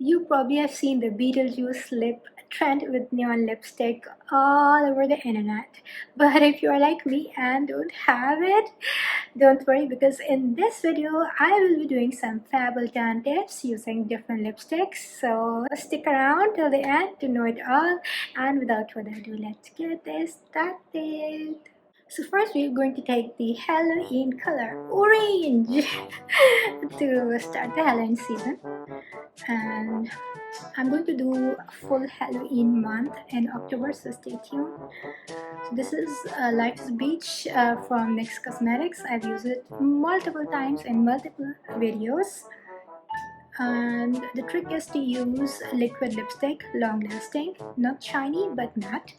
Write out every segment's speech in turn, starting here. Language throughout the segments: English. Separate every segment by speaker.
Speaker 1: You probably have seen the Beetlejuice lip trend with neon lipstick all over the internet. But if you're like me and don't have it, don't worry, because in this video I will be doing some fab alternatives using different lipsticks. So stick around till the end to know it all. And without further ado, let's get this started. So first we're going to take the Halloween color orange to start the Halloween season. And I'm going to do a full Halloween month in October, so stay tuned. So this is Life's Beach from NYX Cosmetics. I've used it multiple times in multiple videos. And the trick is to use liquid lipstick, long lasting, not shiny but matte,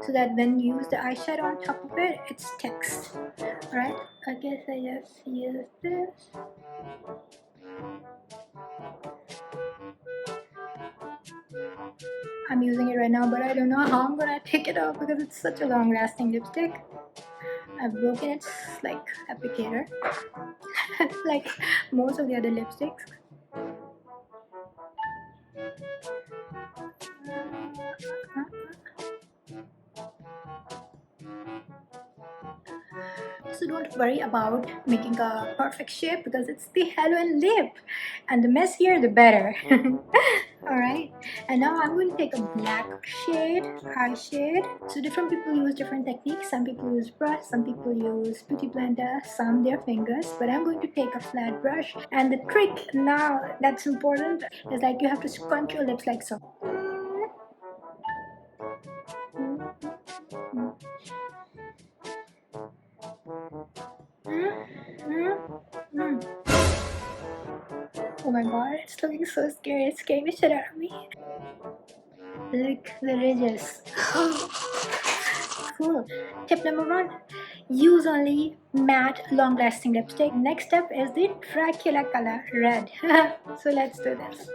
Speaker 1: so that when you use the eyeshadow on top of it, it sticks. Alright, I guess I just use this. I'm using it right now, but I don't know how I'm gonna take it off because it's such a long lasting lipstick. I've broken its like applicator like most of the other lipsticks. So don't worry about making a perfect shape because it's the Halloween lip, and the messier the better. Alright, and now I'm going to take a black shade, eye shade. So different people use different techniques. Some people use brush, some people use beauty blender, some their fingers, but I'm going to take a flat brush. And the trick now that's important is like you have to scrunch your lips like so. Oh my god, it's looking so scary. It's scaring the shit out of me. Look, the ridges. Cool. Tip number 1. Use only matte, long-lasting lipstick. Next step is the Dracula color, red. So let's do this.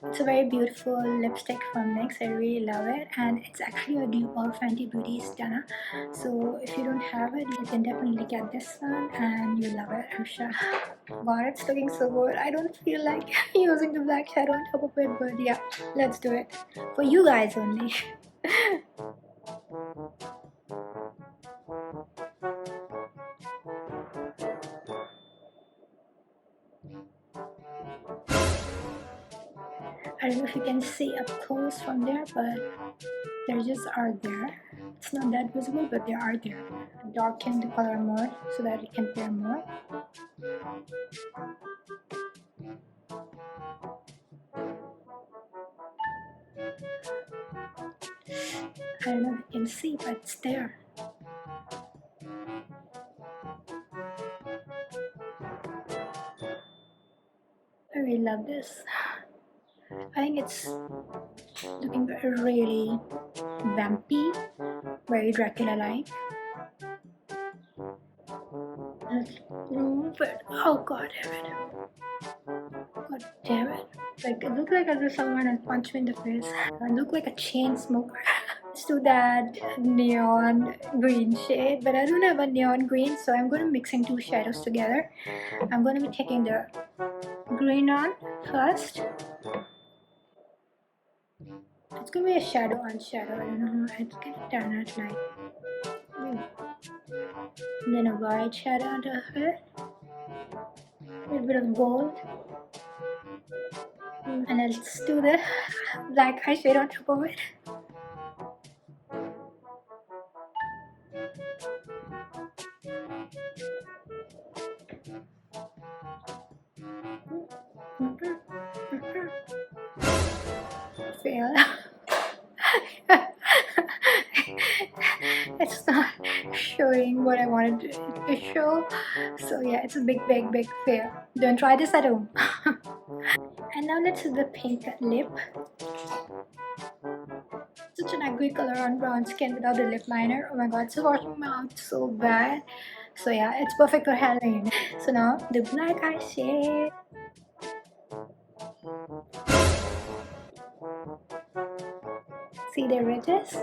Speaker 1: It's a very beautiful lipstick from NYX. I really love it, and it's actually a dupe of Fenty Beauty Stunner. So if you don't have it, you can definitely get this one and you'll love it, I'm sure. God, it's looking so good. I don't feel like using the black shadow on top of it, but yeah, let's do it. For you guys only. I don't know if you can see up close from there, but they just are there. It's not that visible, but they are there. Darken the color more so that it can pair more. I don't know if you can see, but it's there. I really love this. I think it's looking really vampy, very Dracula-like. Let's remove it. Oh god damn it. God damn it. Like, it looks like as if someone had punched me in the face. I look like a chain smoker. Let's do that neon green shade, but I don't have a neon green, so I'm going to mix in 2 shadows together. I'm going to be taking the green on first. It's going to be a shadow on shadow. I don't know how it's going to turn out like. And then a white shadow on top of it. A little bit of gold. And let's do the black eyeshadow on top of it. Fail. It's not showing what I wanted it to show. So yeah, it's a big fail. Don't try this at home. And now let's do the pink lip. So such an ugly color on brown skin without the lip liner. Oh my god, it's washing my mouth so bad. So yeah, it's perfect for Halloween. So now the black eye shade. See the ridges?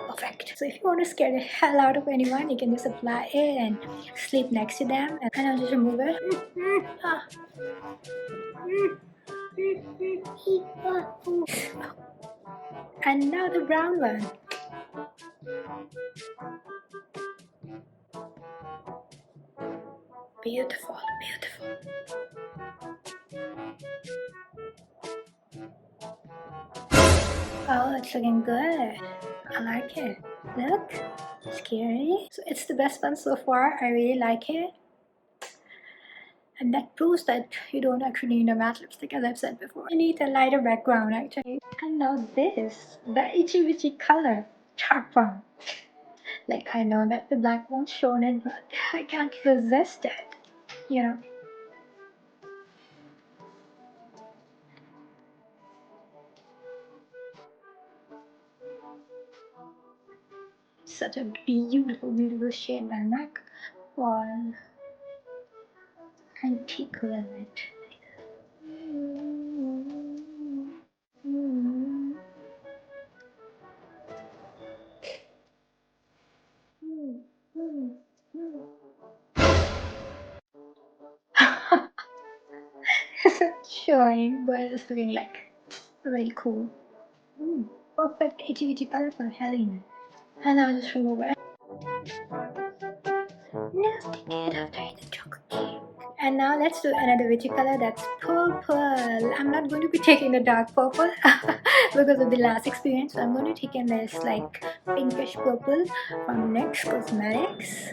Speaker 1: Perfect. So if you want to scare the hell out of anyone, you can just apply it and sleep next to them. And I'll just remove it. Ah. And now the brown one. Beautiful, beautiful. Oh, it's looking good. I like it. Look, scary. So it's the best one so far. I really like it. And that proves that you don't actually need a matte lipstick, as I've said before. You need a lighter background actually. And now this, the itchy witchy color, dark brown. Like I know that the black one's shown it, but I can't resist it. You know. Such a beautiful, beautiful shade, my neck. Well, antique velvet. It's showing, but it's looking like really cool. Perfect itchy itchy color for Halloween. And I'll just remove it. Now stick it after the chocolate cake. And now let's do another witchy color, that's purple. I'm not going to be taking the dark purple because of the last experience. So I'm going to take in this like pinkish purple from NYX Cosmetics.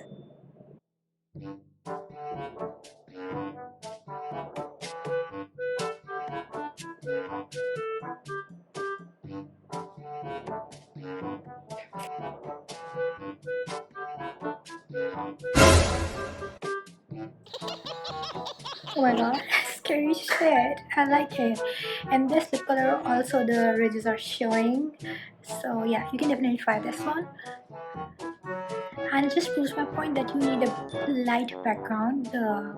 Speaker 1: Oh my god, scary shit. I like it. And this lip color also the ridges are showing. So yeah, you can definitely try this one. And it just proves my point that you need a light background. The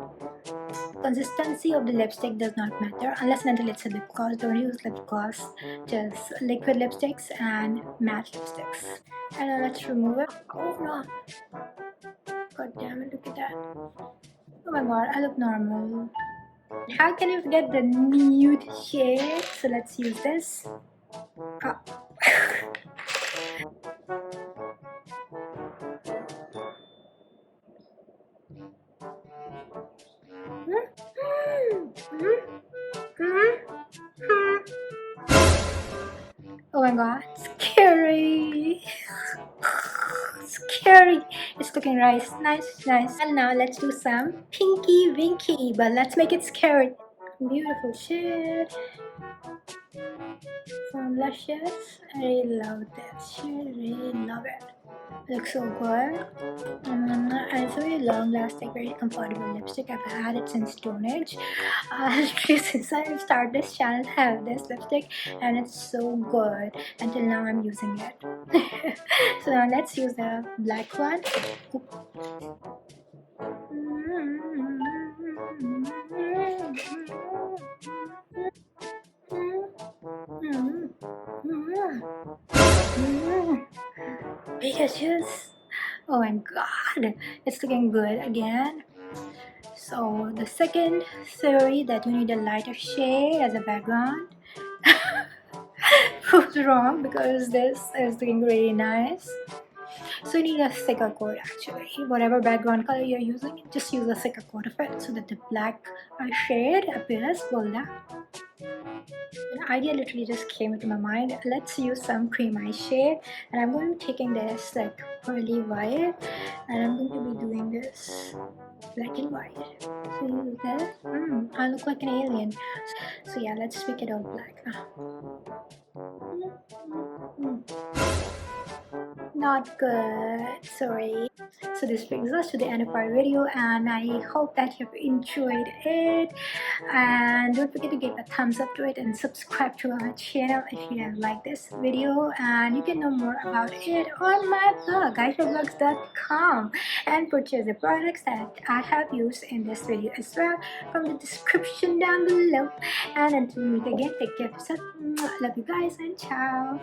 Speaker 1: consistency of the lipstick does not matter unless and until it's a lip gloss. Don't use lip gloss, just liquid lipsticks and matte lipsticks. And now let's remove it. Oh no! God damn it, look at that. Oh my god, I look normal. How can you forget the nude shade? So let's use this. Oh. Oh my god, scary! Scary! It's looking nice, nice, nice. And now let's do some pinky winky, but let's make it scary. Beautiful shade from Luscious. I really love this shade, really love it. Looks so good. And it's a very long lasting, very comfortable lipstick. I've had it since Stone Age. Since I started this channel, I have this lipstick and it's so good. Until now I'm using it. So now let's use the black one. Beetlejuice. Oh my god, it's looking good again. So the second theory that you need a lighter shade as a background proves wrong because this is looking really nice. So you need a thicker coat actually. Whatever background color you're using, just use a thicker coat of it so that the black shade appears bolder. An idea literally just came into my mind. Let's use some cream eye shade, and I'm going to be taking this like pearly white, and I'm going to be doing this black and white. So use this. I look like an alien. So yeah, let's make it all black now. Not good, sorry. So this brings us to the end of our video, and I hope that you've enjoyed it. And don't forget to give a thumbs up to it and subscribe to our channel if you have liked this video. And you can know more about it on my blog, guysvlogs.com, and purchase the products that I have used in this video as well from the description down below. And until we meet again, take care of yourself. Love you guys, and ciao.